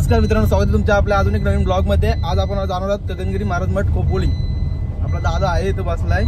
नमस्कार मित्रांनो, स्वागत आहे तुमच्या आपल्या अजून एक नवीन ब्लॉग मध्ये। आज आपण जाणार आहोत गगनगिरी महाराज मठ खोपोली। आपला दादा आहे इथं बसलाय,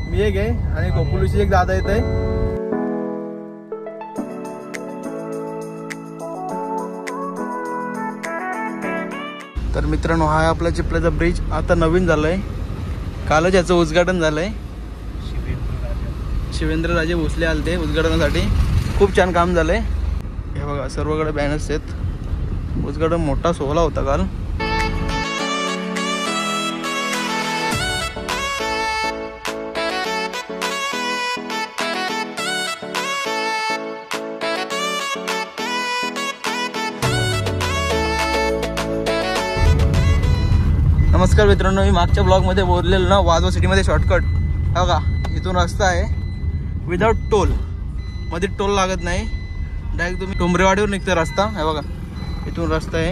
मी एक आहे आणि खोपोलीची एक दादा येत आहे। तर मित्रांनो, हा आपला चिपळ्याचा ब्रिज आता नवीन झालाय, कालच याचं उद्घाटन झालंय। शिवेंद्रराजे भोसले आलते उद्घाटनासाठी, खूप छान काम झालंय। हे बघा सर्वकडे बॅनर्स आहेत, उद्घाटन मोठा सोहळा होता काल। नमस्कार मित्रांनो, मी मागच्या ब्लॉग मध्ये बोललेलो ना, वाजवा सिटी मध्ये शॉर्टकट बघा, इथून रस्ता आहे विदाउट टोल, मध्ये टोल लागत नाही, डायरेक्ट तुम्ही टोंबरेवाडीवर निघता रस्ता। हे बघा इथून रस्ता आहे,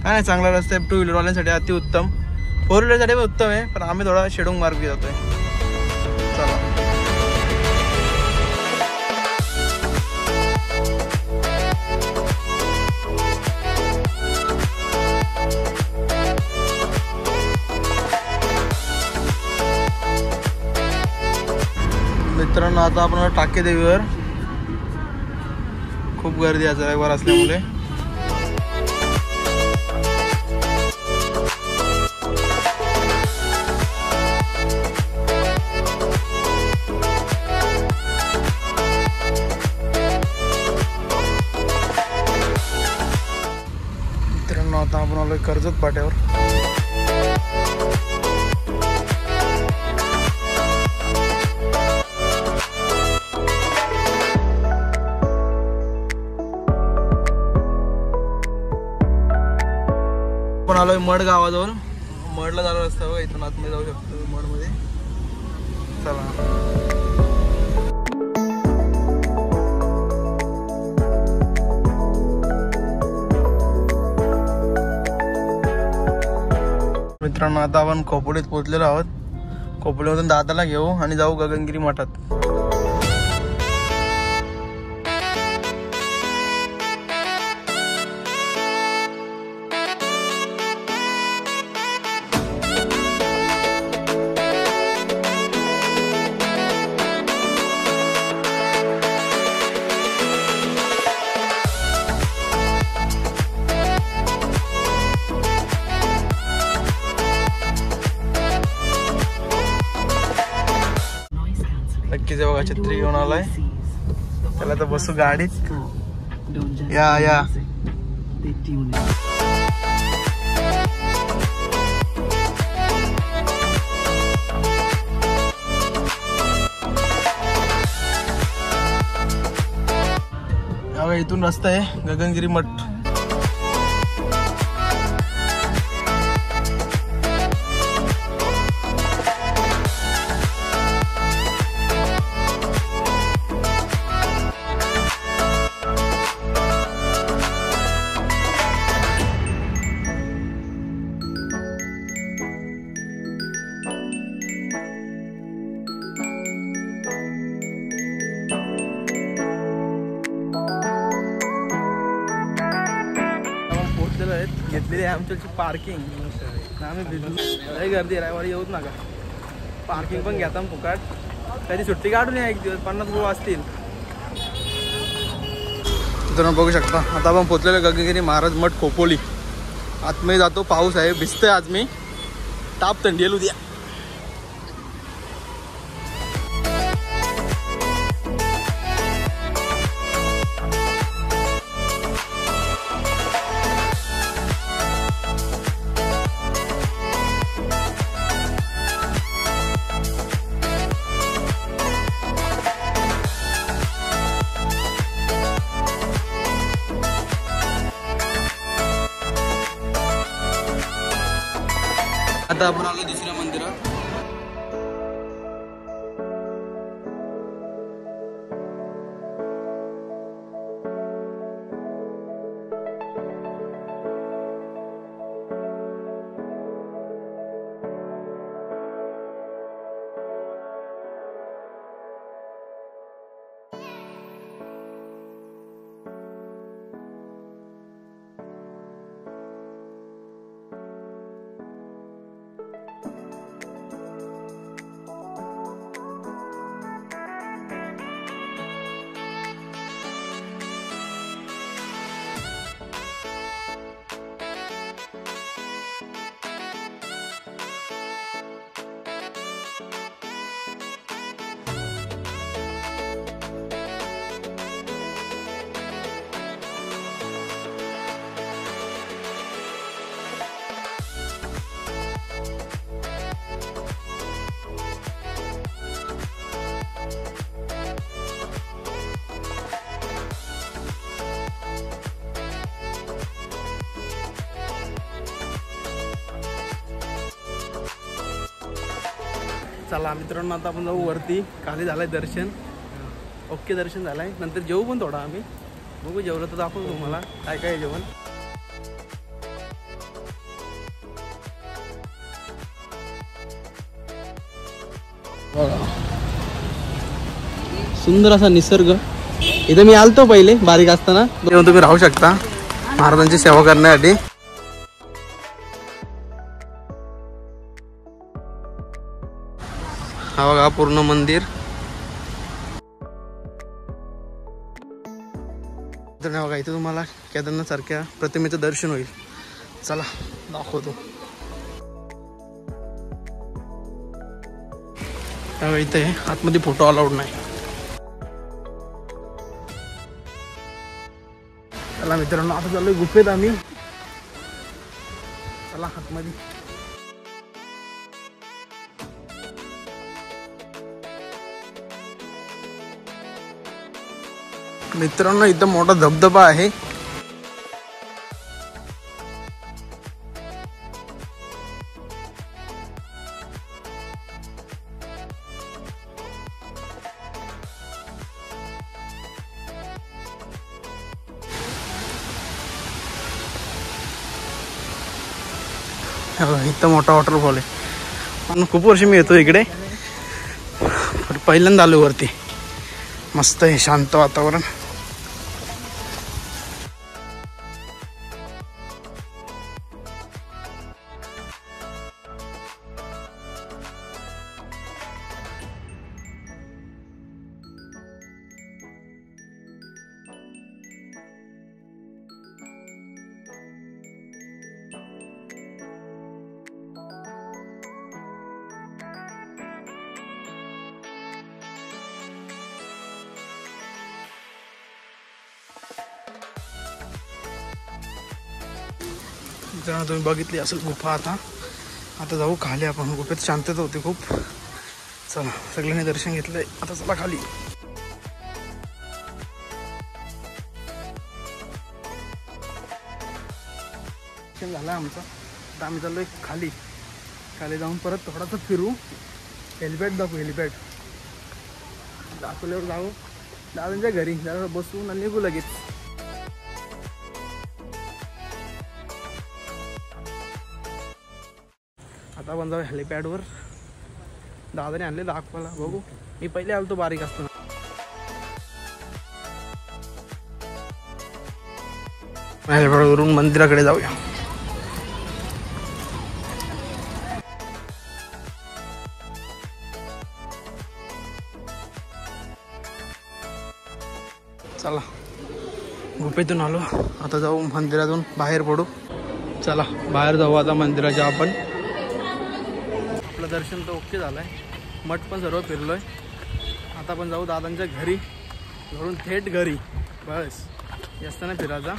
काय नाही चांगला रस्ता आहे, 2 व्हीलरवाल्यांसाठी अति उत्तम, 4 व्हीलरसाठी पण उत्तम आहे, पण आम्ही थोडा शेडोंग मार्ग जातोय। चला मित्रांनो, आता आपण टाके देवीवर खूप गर्दी आहे रविवार असल्यामुळे। मित्रांनो, आता आपण आलोय कर्जत पाट्यावर। आपण आलोय मड गावाजवळ, मडला जाणार रस्ता बघा, इथून आतमध्ये जाऊ शकतो मड मध्ये। चला मित्रांनो, आता आपण खोपोलीत पोहोचलेलो आहोत। खोपोलीमधून दादाला घेऊ आणि जाऊ गगनगिरी मठात। नक्कीच बघा, छत्री घेऊन आलाय, त्याला तर बसू गाडीत। या या इथून रस्ता आहे गगनगिरी मठ। घेतलेली आहे आमची पार्किंग, आम्ही भिजलो, लई गर्दी आहे रविवारी, येऊच नका। पार्किंग पण घेता फुकाट, कधी सुट्टी काढून या एक दिवस, 50 रुपये वाचतील। तर बघू शकता, आता आपण पोहोचलेलो गगनगिरी महाराज मठ खोपोली। आतमध्ये जातो, पाऊस आहे, भिजतोय आज मी, ताप थंडी येईल उद्या। आता आपण आलो दुसऱ्या मंदिरात। चला मित्रांनो आता आपण जाऊ वरती. खाली झालंय दर्शन, ओके दर्शन झालंय. नंतर जेवू पण थोडा आम्ही, बघू जेवलं तर दाखवू तुम्हाला काय काय जेवण. सुंदर असा निसर्ग. इथे मी आलतो पहिले बारीक असताना. तुम्ही राहू शकता महाराजांची सेवा करण्यासाठी. हा बघा पूर्ण मंदिर. बघा इथे तुम्हाला केदारनाथ सारख्या प्रतिमेचं दर्शन होईल. चला दाखवतो. इथे आतमध्ये फोटो अलाउड नाही. चला मित्रांनो आता चाललोय गुफेत आम्ही. चला आतमध्ये. मित्रांनो इथं मोठा धबधबा आहे. इथं मोठा वॉटरफॉल आहे. पण खूप वर्ष मी येतो इकडे, पहिल्यांदा आलो वरती. मस्त आहे, शांत वातावरण. जरा तुम्ही बघितली असेल गुफा. आता जाऊ खाली आपण. गुफेत शांतता होती खूप. चला सगळ्यांनी दर्शन घेतलंय, आता चला खाली. दर्शन झालं आमचं. आता आम्ही चाललोय खाली. खाली जाऊन परत थोडासा फिरू. हेलिपॅड दाखवू. हेलिपॅड दाखवल्यावर जाऊ दादांच्या घरी. जरा बसून आणि निघू लगेच. आता आपण जाऊ हेलिपॅडवर. दादाने आणले दाखवायला. बघू, मी पहिले आलो तो बारीक असताना. हेलिपॅडवरून मंदिराकडे जाऊया. चला गुफेतून आलो, आता जाऊ मंदिरातून बाहेर पडू. चला बाहेर जाऊ आता मंदिराच्या आपण. आपलं दर्शन तर ओके झालंय, मठ पण सर्व फिरलोय. आता आपण जाऊ दादांच्या घरी, घरून थेट घरी. बस जास्त नाही फिरायचा.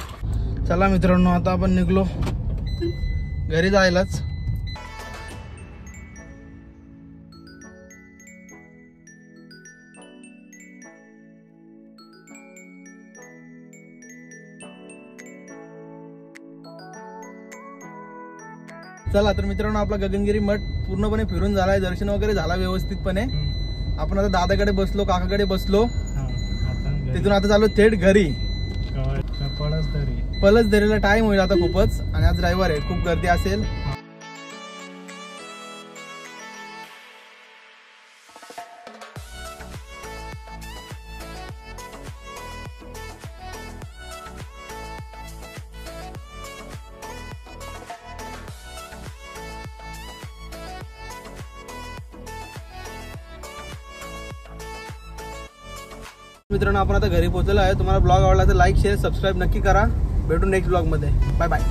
चला मित्रांनो आता आपण निघलो घरी जायलाच. चला तर मित्रांनो आपला गगनगिरी मठ पूर्णपणे फिरून झालाय. दर्शन वगैरे झाला व्यवस्थितपणे. आपण आता दादाकडे बसलो, काकाकडे बसलो. तिथून आता चालू थेट घरी. पळसदरीला टाइम होईल आता खूपच. आणि आज रविवार आहे, खूप गर्दी असेल. मित्रांनो आपण आता घरी पोहोचलो आहे. तुम्हाला ब्लॉग आवडला तर लाईक शेअर सबस्क्राईब नक्की करा. भेटू नेक्स्ट ब्लॉग मध्ये. Bye bye.